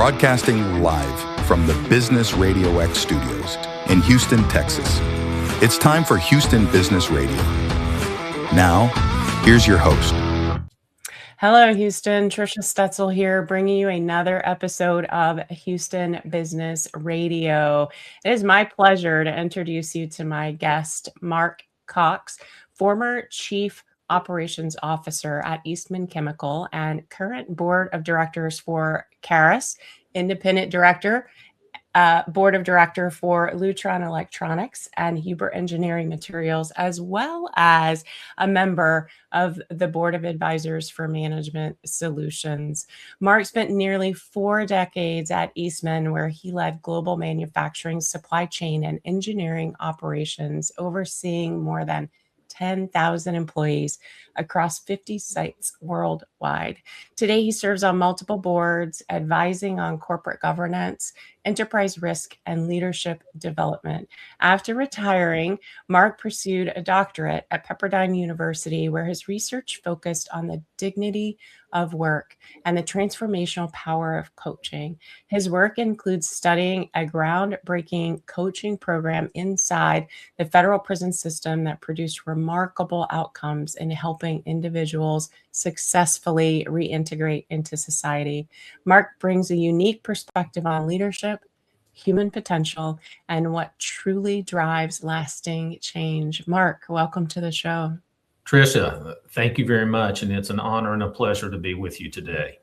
broadcasting live from the Business Radio X studios in Houston, Texas. It's time for Houston Business Radio. Now, here's your host. Hello, Houston. Trisha Stetzel here, bringing you another episode of Houston Business Radio. It is my pleasure to introduce you to my guest, Mark Cox, former Chief Operations Officer at Eastman Chemical and current Board of Directors for Caris, Independent Director, Board of Director for Lutron Electronics and Huber Engineering Materials, as well as a member of the Board of Advisors for Management Solutions. Mark spent nearly 4 decades at Eastman, where he led global manufacturing, supply chain, and engineering operations, overseeing more than 10,000 employees across 50 sites worldwide. Today, he serves on multiple boards, advising on corporate governance, enterprise risk, and leadership development. After retiring, Mark pursued a doctorate at Pepperdine University, where his research focused on the dignity of work and the transformational power of coaching. His work includes studying a groundbreaking coaching program inside the federal prison system that produced remarkable outcomes in helping individuals successfully reintegrate into society. Mark brings a unique perspective on leadership, human potential, and what truly drives lasting change. Mark, welcome to the show. Tricia, thank you very much. And it's an honor and a pleasure to be with you today.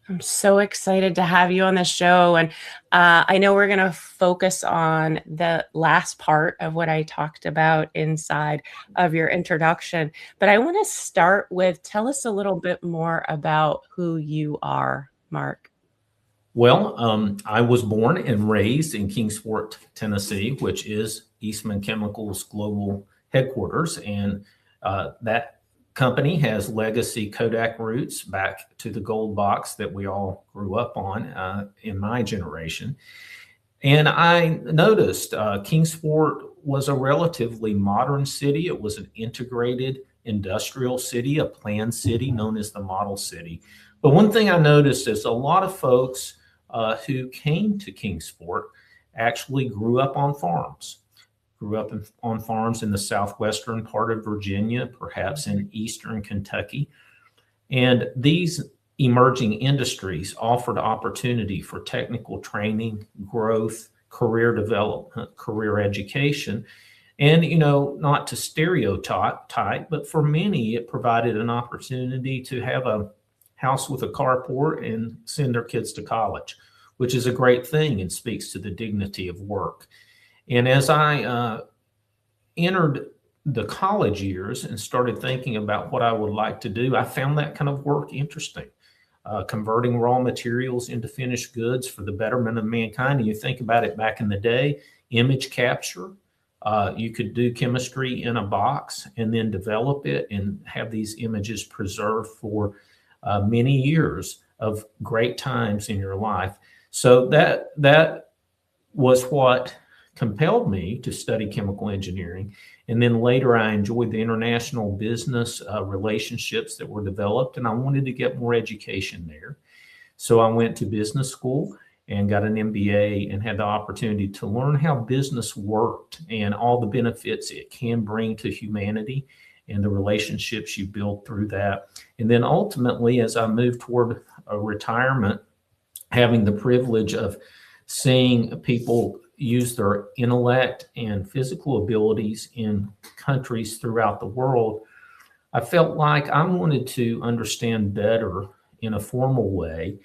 I'm so excited to have you on the show. And I know we're going to focus on the last part of what I talked about inside of your introduction. But I want to start with, tell us a little bit more about who you are, Mark. Well, I was born and raised in Kingsport, Tennessee, which is Eastman Chemical's global headquarters. And that company has legacy Kodak roots back to the gold box that we all grew up on in my generation. And I noticed Kingsport was a relatively modern city. It was an integrated industrial city, a planned city known as the model city. But one thing I noticed is a lot of folks who came to Kingsport actually grew up on farms. On farms in the southwestern part of Virginia, perhaps in eastern Kentucky. And these emerging industries offered opportunity for technical training, growth, career development, career education. And, not to stereotype, but for many, it provided an opportunity to have a house with a carport and send their kids to college, which is a great thing and speaks to the dignity of work. And as I entered the college years and started thinking about what I would like to do, I found that kind of work interesting. Converting raw materials into finished goods for the betterment of mankind. And you think about it back in the day, image capture. You could do chemistry in a box and then develop it and have these images preserved for many years of great times in your life. So that was what compelled me to study chemical engineering. And then later I enjoyed the international business relationships that were developed, and I wanted to get more education there. So I went to business school and got an MBA and had the opportunity to learn how business worked and all the benefits it can bring to humanity and the relationships you build through that. And then ultimately, as I moved toward a retirement, having the privilege of seeing people use their intellect and physical abilities in countries throughout the world, I felt like I wanted to understand better in a formal way,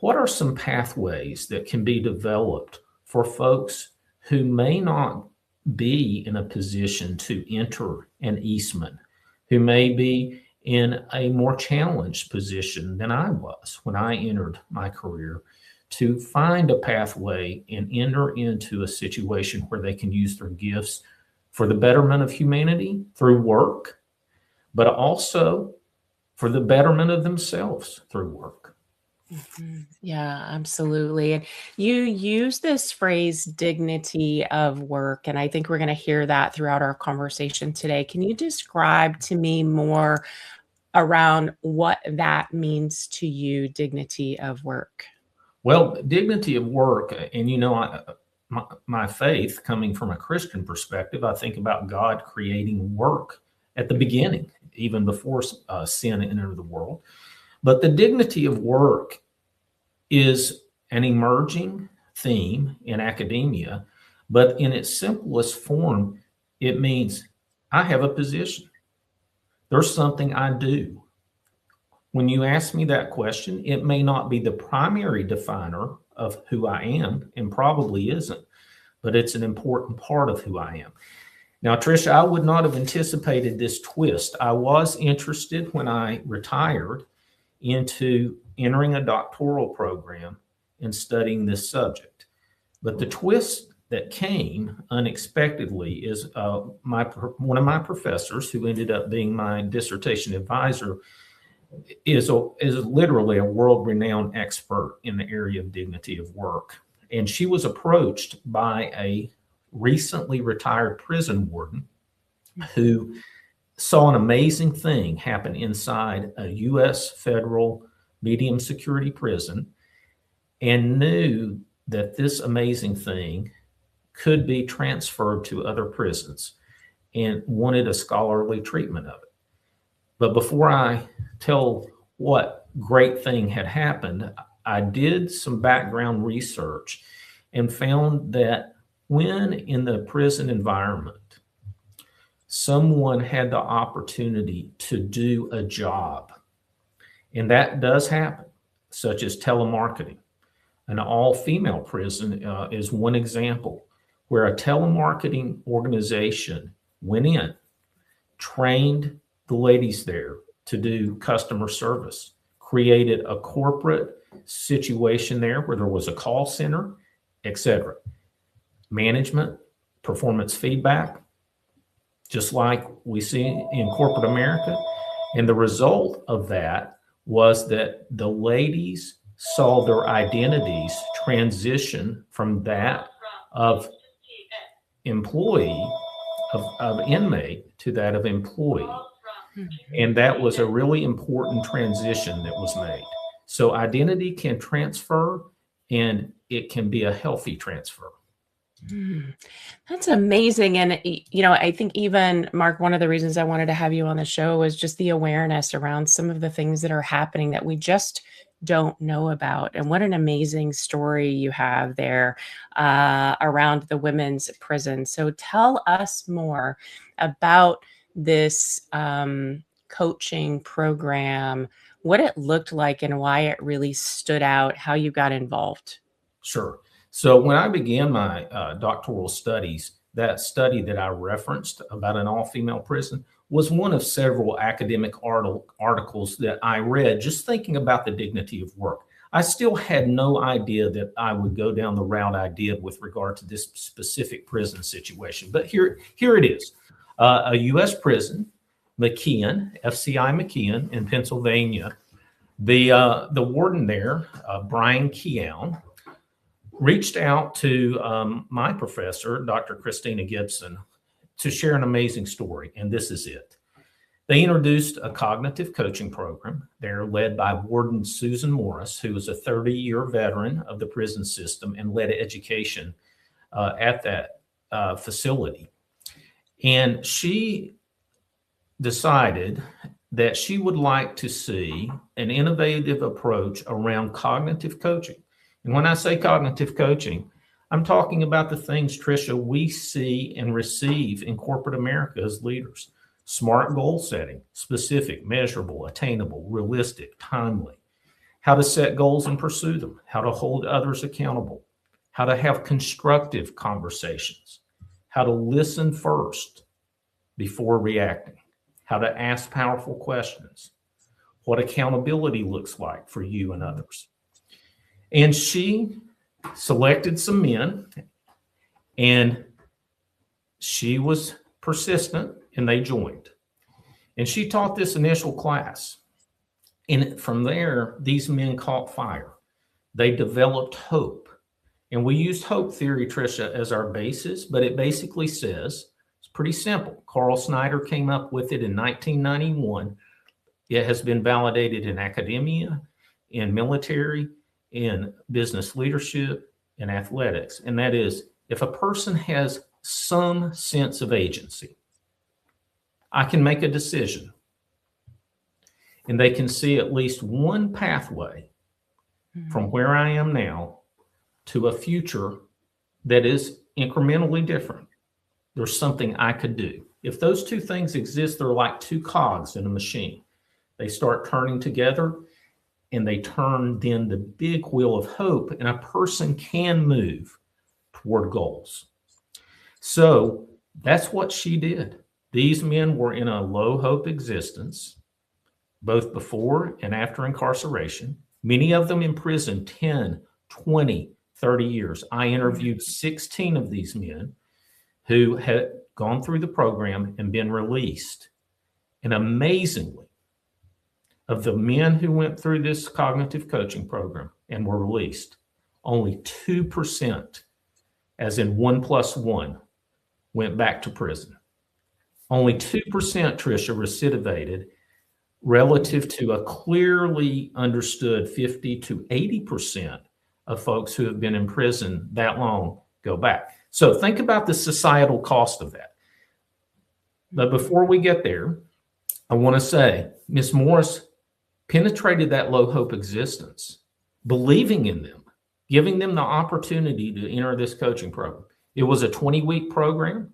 what are some pathways that can be developed for folks who may not be in a position to enter an Eastman, who may be in a more challenged position than I was when I entered my career, to find a pathway and enter into a situation where they can use their gifts for the betterment of humanity through work, but also for the betterment of themselves through work. Mm-hmm. Yeah, absolutely. And you use this phrase, dignity of work, and I think we're going to hear that throughout our conversation today. Can you describe to me more around what that means to you, dignity of work? Well, dignity of work, and my faith coming from a Christian perspective, I think about God creating work at the beginning, even before sin entered the world. But the dignity of work is an emerging theme in academia, but in its simplest form, it means I have a position. There's something I do. When you ask me that question, it may not be the primary definer of who I am, and probably isn't, but it's an important part of who I am. Now, Tricia, I would not have anticipated this twist. I was interested when I retired into entering a doctoral program and studying this subject. But the twist that came unexpectedly is one of my professors, who ended up being my dissertation advisor, is literally a world-renowned expert in the area of dignity of work. And she was approached by a recently retired prison warden who saw an amazing thing happen inside a U.S. federal medium security prison and knew that this amazing thing could be transferred to other prisons and wanted a scholarly treatment of it. But before I tell what great thing had happened, I did some background research and found that when in the prison environment, someone had the opportunity to do a job, and that does happen, such as telemarketing. An all-female prison is one example where a telemarketing organization went in, trained the ladies there to do customer service, created a corporate situation there where there was a call center, etc. Management, performance feedback, just like we see in corporate America. And the result of that was that the ladies saw their identities transition from that of employee, of inmate, to that of employee. And that was a really important transition that was made. So identity can transfer, and it can be a healthy transfer. That's amazing. And, I think even, Mark, one of the reasons I wanted to have you on the show was just the awareness around some of the things that are happening that we just don't know about. And what an amazing story you have there around the women's prison. So tell us more about this coaching program, what it looked like and why it really stood out, how you got involved. Sure. So when I began my doctoral studies, that study that I referenced about an all-female prison was one of several academic articles that I read just thinking about the dignity of work. I still had no idea that I would go down the route I did with regard to this specific prison situation. But here it is. A U.S. prison, McKeon, FCI McKeon in Pennsylvania. The warden there, Brian Keown, reached out to my professor, Dr. Christina Gibson, to share an amazing story, and this is it. They introduced a cognitive coaching program. They're led by Warden Susan Morris, who is a 30-year veteran of the prison system and led education at that facility. And she decided that she would like to see an innovative approach around cognitive coaching. And when I say cognitive coaching, I'm talking about the things, Tricia, we see and receive in corporate America as leaders. Smart goal setting, specific, measurable, attainable, realistic, timely. How to set goals and pursue them. How to hold others accountable. How to have constructive conversations. How to listen first before reacting. How to ask powerful questions. What accountability looks like for you and others. And she selected some men, and she was persistent, and they joined. And she taught this initial class. And from there, these men caught fire. They developed hope. And we used hope theory, Tricia, as our basis, but it basically says, it's pretty simple. Carl Snyder came up with it in 1991. It has been validated in academia, in military, in business leadership and athletics. And that is, if a person has some sense of agency, I can make a decision and they can see at least one pathway from where I am now to a future that is incrementally different. There's something I could do. If those two things exist, they're like two cogs in a machine. They start turning together and they turn then the big wheel of hope, and a person can move toward goals. So that's what she did. These men were in a low hope existence, both before and after incarceration. Many of them in prison 10, 20, 30 years. I interviewed 16 of these men who had gone through the program and been released. And amazingly, of the men who went through this cognitive coaching program and were released, only 2%, as in 1 + 1, went back to prison. Only 2%, Tricia, recidivated, relative to a clearly understood 50 to 80% of folks who have been in prison that long go back. So think about the societal cost of that. But before we get there, I want to say Ms. Morris penetrated that low hope existence, believing in them, giving them the opportunity to enter this coaching program. It was a 20-week program.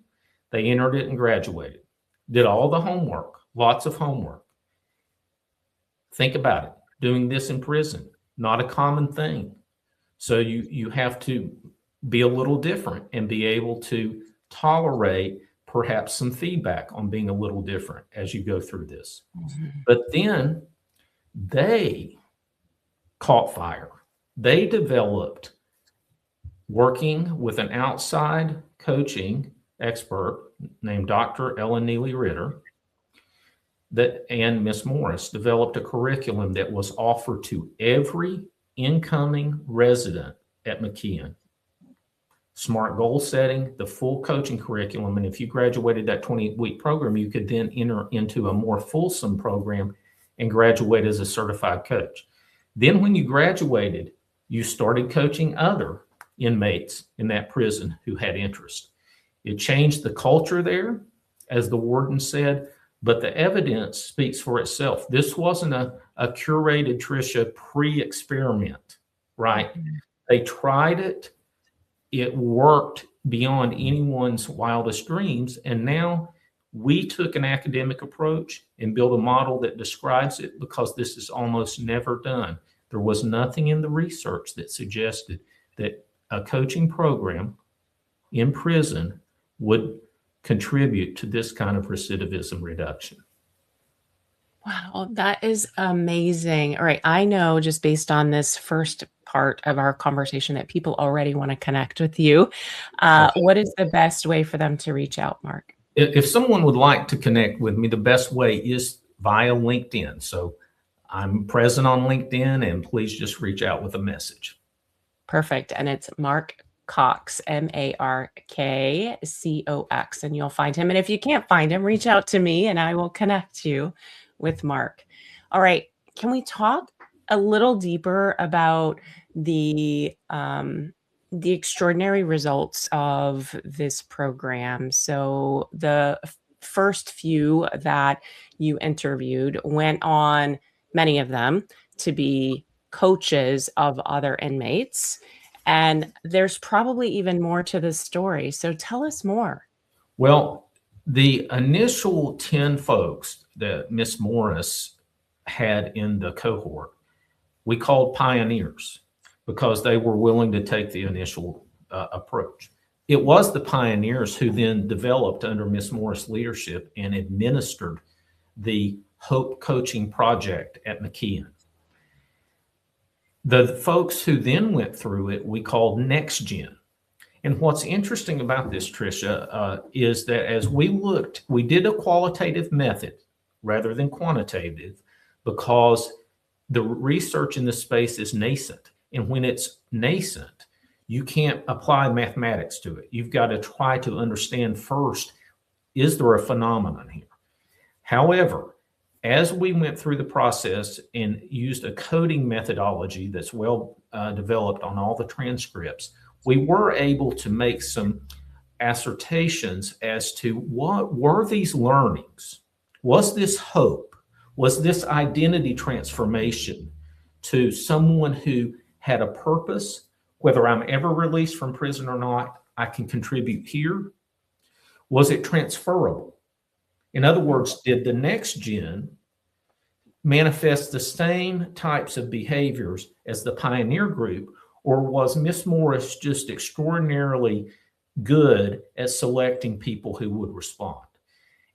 They entered it and graduated, did all the homework, lots of homework. Think about it, doing this in prison, not a common thing. So you have to be a little different and be able to tolerate perhaps some feedback on being a little different as you go through this. But then they caught fire. They developed, working with an outside coaching expert named Dr. Ellen Neely Ritter, and Ms. Morris developed a curriculum that was offered to every incoming resident at McKeon. Smart goal setting, the full coaching curriculum. And if you graduated that 20-week program, you could then enter into a more fulsome program and graduate as a certified coach. Then when you graduated, you started coaching other inmates in that prison who had interest. It changed the culture there, as the warden said, but the evidence speaks for itself. This wasn't a curated, Tricia, pre-experiment, right? They tried it. It worked beyond anyone's wildest dreams. And now we took an academic approach and built a model that describes it, because this is almost never done. There was nothing in the research that suggested that a coaching program in prison would contribute to this kind of recidivism reduction. Wow, that is amazing. All right, I know just based on this first part of our conversation that people already want to connect with you. Okay. What is the best way for them to reach out, Mark? If someone would like to connect with me, the best way is via LinkedIn. So I'm present on LinkedIn, and please just reach out with a message. Perfect. And it's Mark Cox, MarkCox, and you'll find him. And if you can't find him, reach out to me and I will connect you with Mark. All right. Can we talk a little deeper about the extraordinary results of this program? So the first few that you interviewed went on, many of them, to be coaches of other inmates. And there's probably even more to the story. So tell us more. Well, the initial 10 folks that Ms. Morris had in the cohort, we called pioneers, because they were willing to take the initial approach. It was the pioneers who then developed under Ms. Morris' leadership and administered the Hope Coaching Project at McKeon. The folks who then went through it, we called Next Gen. And what's interesting about this, Tricia, is that as we looked, we did a qualitative method rather than quantitative, because the research in this space is nascent. And when it's nascent, you can't apply mathematics to it. You've got to try to understand first, is there a phenomenon here? However, as we went through the process and used a coding methodology that's well developed on all the transcripts, we were able to make some assertions as to what were these learnings. Was this hope? Was this identity transformation to someone who had a purpose? Whether I'm ever released from prison or not, I can contribute here. Was it transferable? In other words, did the next gen manifest the same types of behaviors as the pioneer group, or was Miss Morris just extraordinarily good at selecting people who would respond?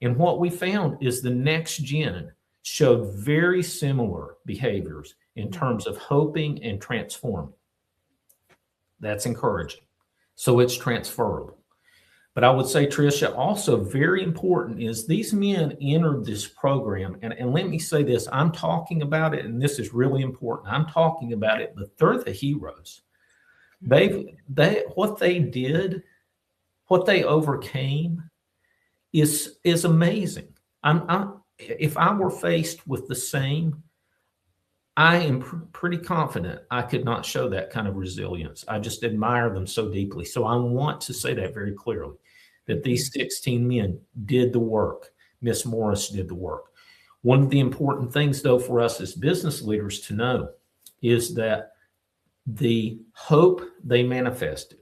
And what we found is the next gen showed very similar behaviors in terms of hoping and transforming. That's encouraging. So it's transferable. But I would say, Tricia, also very important is these men entered this program. And let me say this, I'm talking about it, and this is really important. I'm talking about it, but they're the heroes. What they did, what they overcame is amazing. If I were faced with the same, I am pretty confident I could not show that kind of resilience. I just admire them so deeply. So I want to say that very clearly, that these 16 men did the work. Miss Morris did the work. One of the important things, though, for us as business leaders to know is that the hope they manifested,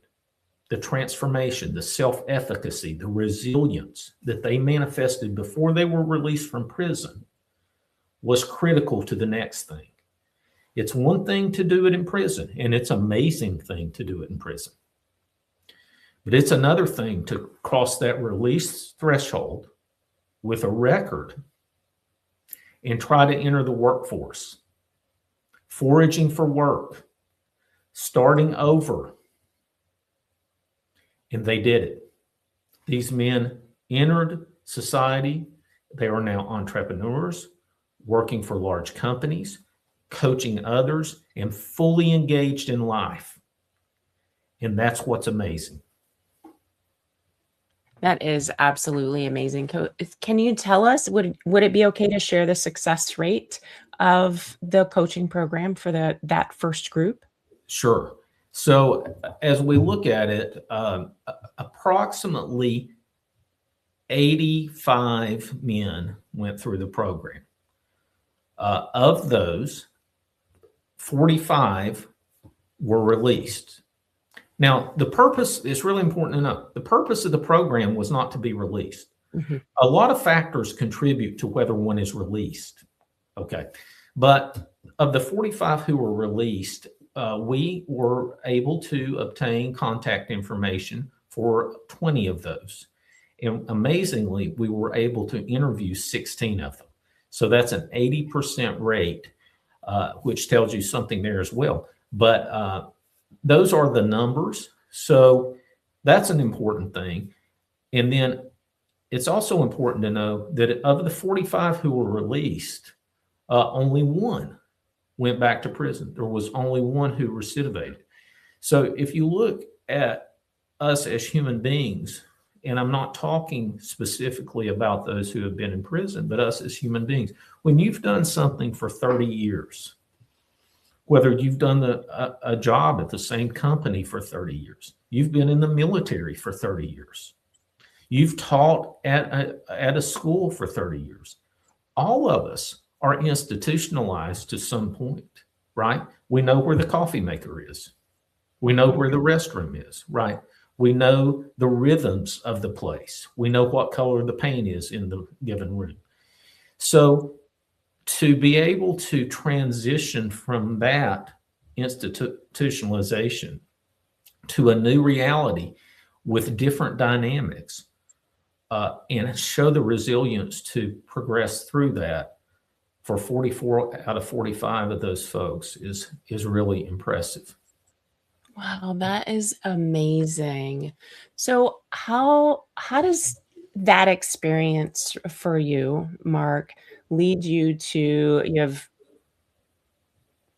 the transformation, the self-efficacy, the resilience that they manifested before they were released from prison was critical to the next thing. It's one thing to do it in prison, and it's an amazing thing to do it in prison. But it's another thing to cross that release threshold with a record and try to enter the workforce, foraging for work, starting over. And they did it. These men entered society. They are now entrepreneurs, working for large companies, coaching others, and fully engaged in life. And that's what's amazing. That is absolutely amazing. Can you tell us, would it be okay to share the success rate of the coaching program for that first group? Sure. So as we look at it, approximately 85 men went through the program. Of those, 45 were released. Now, the purpose is really important to know. The purpose of the program was not to be released. Mm-hmm. A lot of factors contribute to whether one is released. Okay. But of the 45 who were released, we were able to obtain contact information for 20 of those. And amazingly, we were able to interview 16 of them. So that's an 80% rate, which tells you something there as well. But those are the numbers. So that's an important thing. And then it's also important to know that of the 45 who were released, only one went back to prison. There was only one who recidivated. So if you look at us as human beings, and I'm not talking specifically about those who have been in prison, but us as human beings, when you've done something for 30 years, whether you've done a job at the same company for 30 years, you've been in the military for 30 years, you've taught at a school for 30 years, all of us are institutionalized to some point, right? We know where the coffee maker is. We know where the restroom is, right? We know the rhythms of the place. We know what color the paint is in the given room. So to be able to transition from that institutionalization to a new reality with different dynamics and show the resilience to progress through that for 44 out of 45 of those folks is really impressive. Wow, that is amazing. So how does that experience for you, Mark, lead you to,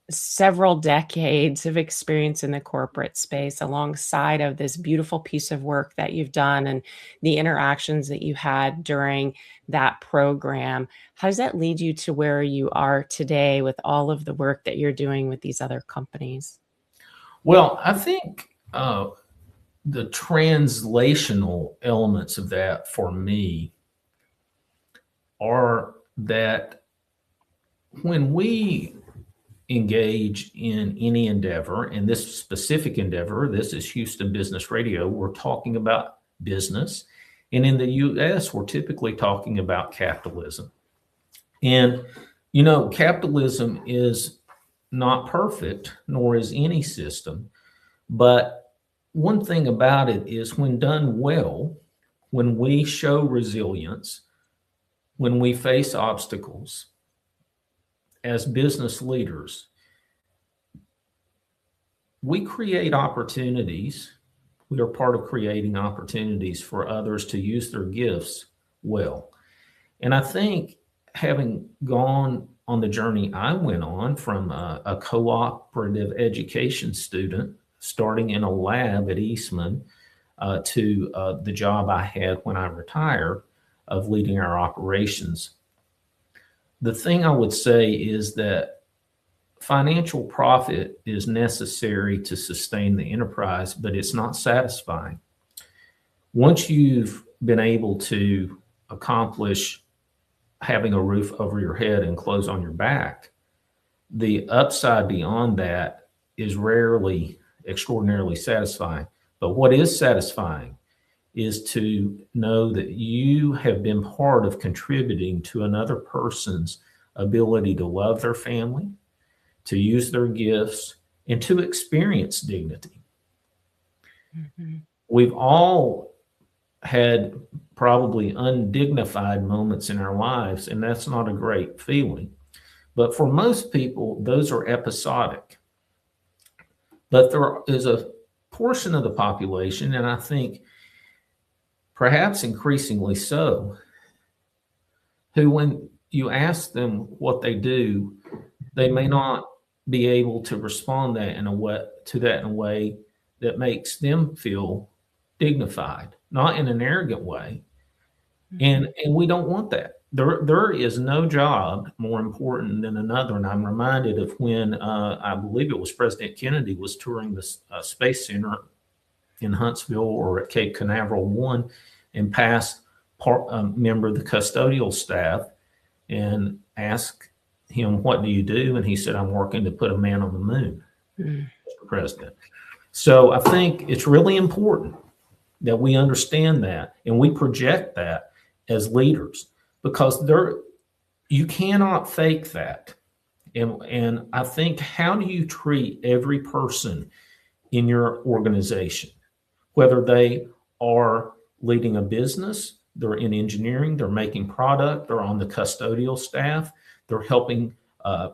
several decades of experience in the corporate space alongside of this beautiful piece of work that you've done and the interactions that you had during that program. How does that lead you to where you are today with all of the work that you're doing with these other companies? Well, I think the translational elements of that for me are that when we engage in any endeavor, and this specific endeavor, this is Houston Business Radio, we're talking about business. And in the US, we're typically talking about capitalism. And, capitalism is not perfect, nor is any system. But one thing about it is when done well, when we show resilience, when we face obstacles, as business leaders, we create opportunities. We are part of creating opportunities for others to use their gifts well. And I think having gone on the journey I went on from a cooperative education student, starting in a lab at Eastman, to the job I had when I retired of leading our operations, the thing I would say is that financial profit is necessary to sustain the enterprise, but it's not satisfying. Once you've been able to accomplish having a roof over your head and clothes on your back, the upside beyond that is rarely extraordinarily satisfying. But what is satisfying is to know that you have been part of contributing to another person's ability to love their family, to use their gifts, and to experience dignity. Mm-hmm. We've all had probably undignified moments in our lives, and that's not a great feeling. But for most people, those are episodic. But there is a portion of the population, and I think perhaps increasingly so, who when you ask them what they do, they may not be able to respond in a way that makes them feel dignified, not in an arrogant way. And we don't want that. There is no job more important than another. And I'm reminded of when I believe it was President Kennedy was touring the Space Center in Huntsville or at Cape Canaveral 1 and passed a member of the custodial staff and asked him, "What do you do?" And he said, "I'm working to put a man on the moon, Mr. President." So I think it's really important that we understand that and we project that as leaders, because you cannot fake that. And I think, how do you treat every person in your organization, whether they are leading a business, they're in engineering, they're making product, they're on the custodial staff, they're helping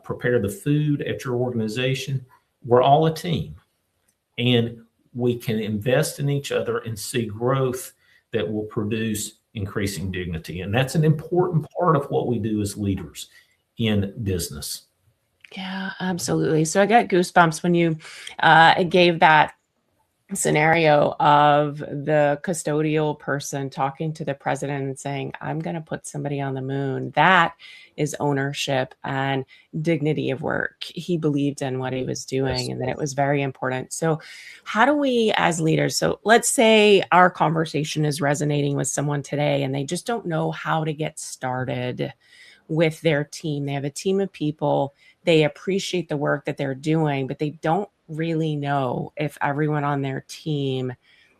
prepare the food at your organization. We're all a team, and we can invest in each other and see growth that will produce increasing dignity. And that's an important part of what we do as leaders in business. Yeah, absolutely. So I got goosebumps when you gave that scenario of the custodial person talking to the president and saying, "I'm going to put somebody on the moon." That is ownership and dignity of work. He believed in what he was doing, yes, and that it was very important. So how do we as leaders, so let's say our conversation is resonating with someone today and they just don't know how to get started with their team. They have a team of people. They appreciate the work that they're doing, but they don't really know if everyone on their team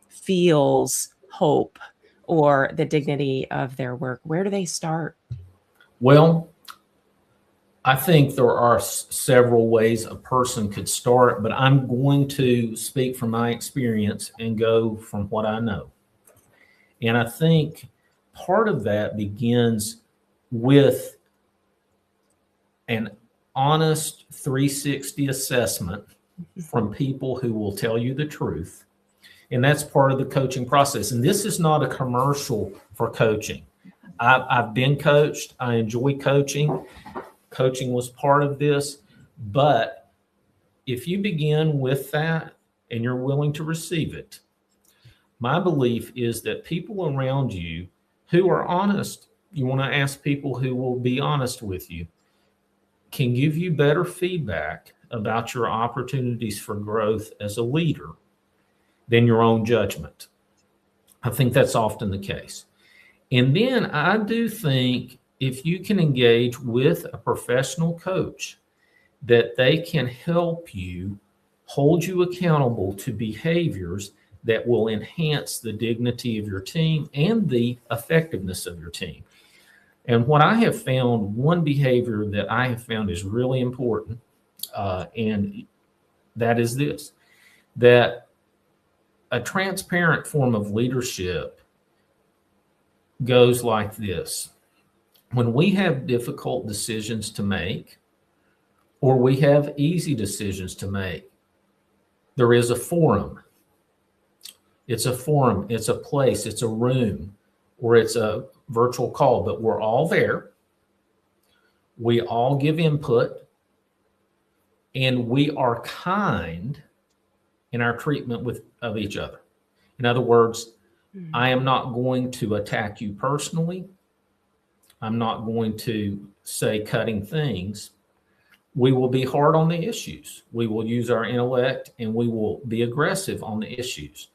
feels hope or the dignity of their work. Where do they start? Well, I think there are several ways a person could start, but I'm going to speak from my experience and go from what I know. And I think part of that begins with an honest 360 assessment from people who will tell you the truth. And that's part of the coaching process. And this is not a commercial for coaching. I've been coached. I enjoy coaching. Coaching was part of this, but if you begin with that and you're willing to receive it, my belief is that people around you who are honest, you want to ask people who will be honest with you, can give you better feedback about your opportunities for growth as a leader than your own judgment. I think that's often the case. And then I do think if you can engage with a professional coach, that they can help you, hold you accountable to behaviors that will enhance the dignity of your team and the effectiveness of your team. And what I have found, one behavior that I have found is really important, and that is this, that a transparent form of leadership goes like this. When we have difficult decisions to make, or we have easy decisions to make, there is a forum. It's a forum, it's a place, it's a room, or it's a virtual call, but we're all there. We all give input, and we are kind in our treatment of each other. In other words, I am not going to attack you personally. I'm not going to say cutting things. We will be hard on the issues. We will use our intellect, and we will be aggressive on the issues.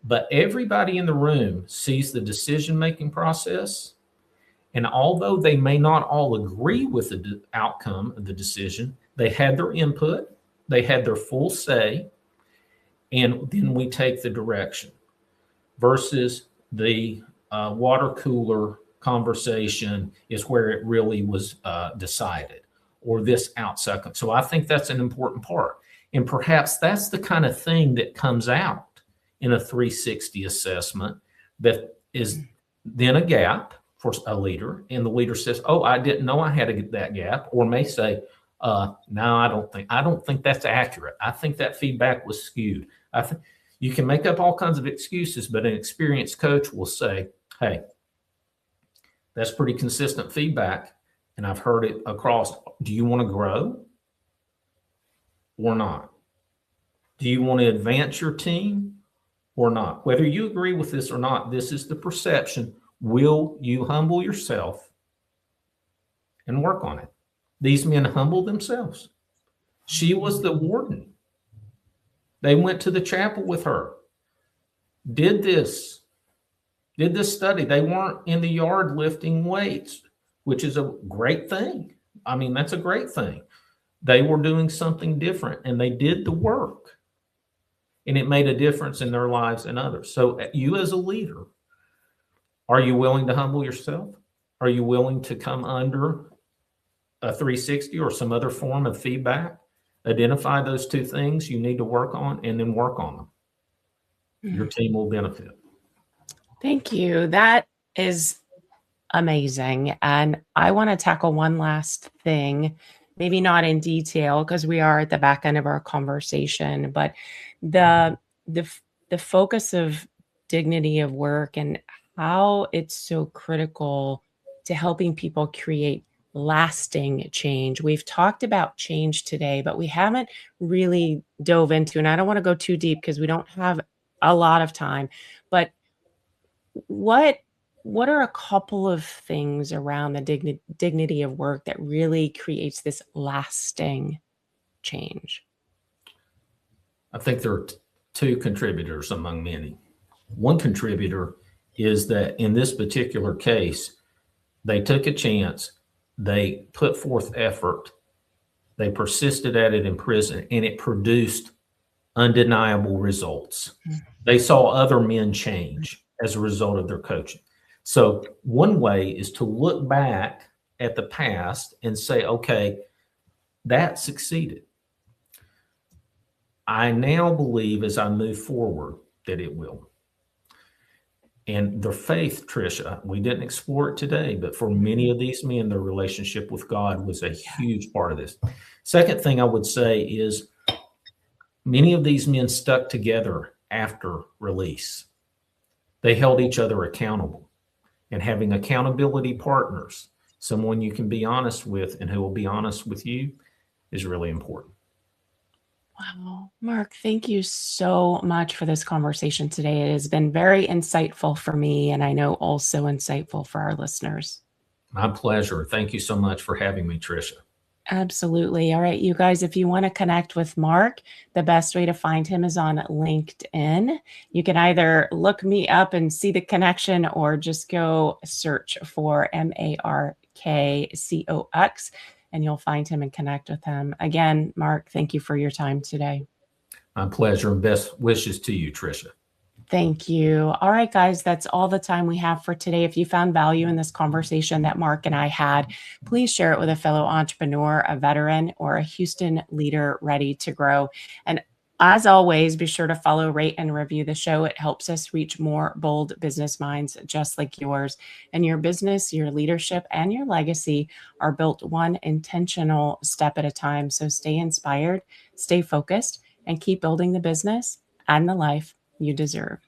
But everybody in the room sees the decision-making process. And although they may not all agree with the outcome of the decision, they had their input, they had their full say, and then we take the direction. Versus the water cooler conversation is where it really was decided, or this outside. So I think that's an important part. And perhaps that's the kind of thing that comes out in a 360 assessment that is then a gap for a leader. And the leader says, oh, I didn't know I had that gap, or may say, no, I don't think that's accurate. I think that feedback was skewed. I think you can make up all kinds of excuses, but an experienced coach will say, hey, that's pretty consistent feedback, and I've heard it across. Do you want to grow or not? Do you want to advance your team or not? Whether you agree with this or not, this is the perception. Will you humble yourself and work on it? These men humbled themselves. She was the warden. They went to the chapel with her, did this study. They weren't in the yard lifting weights, which is a great thing. I mean, that's a great thing. They were doing something different, and they did the work, and it made a difference in their lives and others. So you as a leader, are you willing to humble yourself? Are you willing to come under a 360 or some other form of feedback? Identify those two things you need to work on, and then work on them. Your team will benefit. Thank you. That is amazing. And I want to tackle one last thing, maybe not in detail because we are at the back end of our conversation, but the focus of dignity of work and how it's so critical to helping people create lasting change. We've talked about change today, but we haven't really dove into, and I don't want to go too deep because we don't have a lot of time, but what are a couple of things around the dignity of work that really creates this lasting change? I think there are two contributors among many. One contributor is that in this particular case, they took a chance, they put forth effort, they persisted at it in prison, and it produced undeniable results. They saw other men change as a result of their coaching. So one way is to look back at the past and say, okay, that succeeded. I now believe as I move forward that it will. And their faith, Tricia, we didn't explore it today, but for many of these men, their relationship with God was a huge part of this. Second thing I would say is many of these men stuck together after release. They held each other accountable, and having accountability partners, someone you can be honest with and who will be honest with you, is really important. Wow. Mark, thank you so much for this conversation today. It has been very insightful for me, and I know also insightful for our listeners. My pleasure. Thank you so much for having me, Tricia. Absolutely. All right, you guys, if you want to connect with Mark, the best way to find him is on LinkedIn. You can either look me up and see the connection or just go search for MarkCox and you'll find him and connect with him. Again, Mark, thank you for your time today. My pleasure, and best wishes to you, Tricia. Thank you. All right, guys, that's all the time we have for today. If you found value in this conversation that Mark and I had, please share it with a fellow entrepreneur, a veteran, or a Houston leader ready to grow. And as always, be sure to follow, rate, and review the show. It helps us reach more bold business minds just like yours. And your business, your leadership, and your legacy are built one intentional step at a time. So stay inspired, stay focused, and keep building the business and the life you deserve.